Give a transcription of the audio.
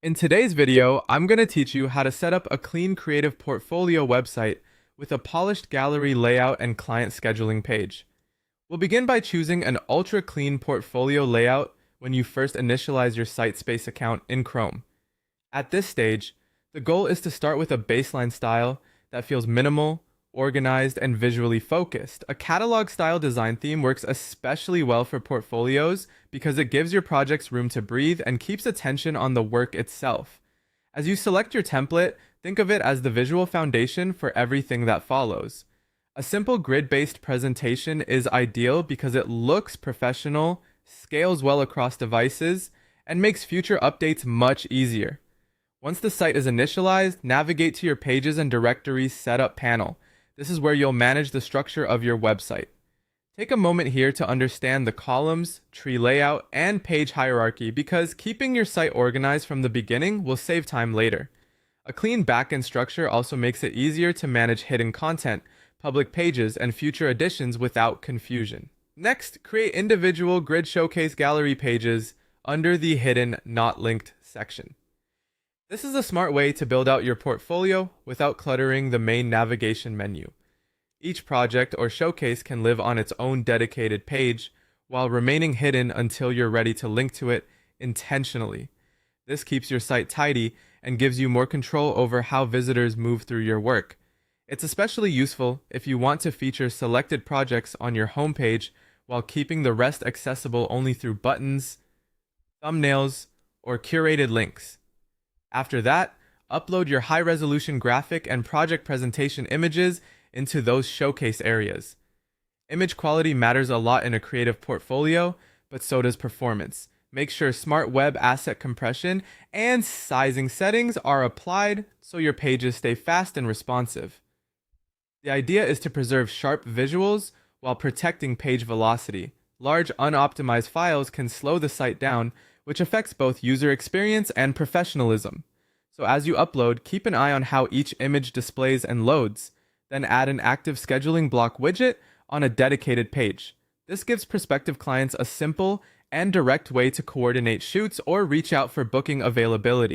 In today's video, I'm going to teach you how to set up a clean creative portfolio website with a polished gallery layout and client scheduling page. We'll begin by choosing an ultra clean portfolio layout when you first initialize your Sitespace account in Chrome. At this stage, the goal is to start with a baseline style that feels minimal, organized, and visually focused. A catalog style design theme works especially well for portfolios because it gives your projects room to breathe and keeps attention on the work itself. As you select your template, think of it as the visual foundation for everything that follows. A simple grid-based presentation is ideal because it looks professional, scales well across devices, and makes future updates much easier. Once the site is initialized, navigate to your Pages and Directories Setup panel. This is where you'll manage the structure of your website. Take a moment here to understand the columns, tree layout, and page hierarchy because keeping your site organized from the beginning will save time later. A clean backend structure also makes it easier to manage hidden content, public pages, and future additions without confusion. Next, create individual Grid Showcase gallery pages under the Hidden Not Linked section. This is a smart way to build out your portfolio without cluttering the main navigation menu. Each project or showcase can live on its own dedicated page while remaining hidden until you're ready to link to it intentionally. This keeps your site tidy and gives you more control over how visitors move through your work. It's especially useful if you want to feature selected projects on your homepage while keeping the rest accessible only through buttons, thumbnails, or curated links. After that, upload your high-resolution graphic and project presentation images into those showcase areas. Image quality matters a lot in a creative portfolio, but so does performance. Make sure smart web asset compression and sizing settings are applied so your pages stay fast and responsive. The idea is to preserve sharp visuals while protecting page velocity. Large unoptimized files can slow the site down, which affects both user experience and professionalism. So as you upload, keep an eye on how each image displays and loads, then add an active scheduling block widget on a dedicated page. This gives prospective clients a simple and direct way to coordinate shoots or reach out for booking availability.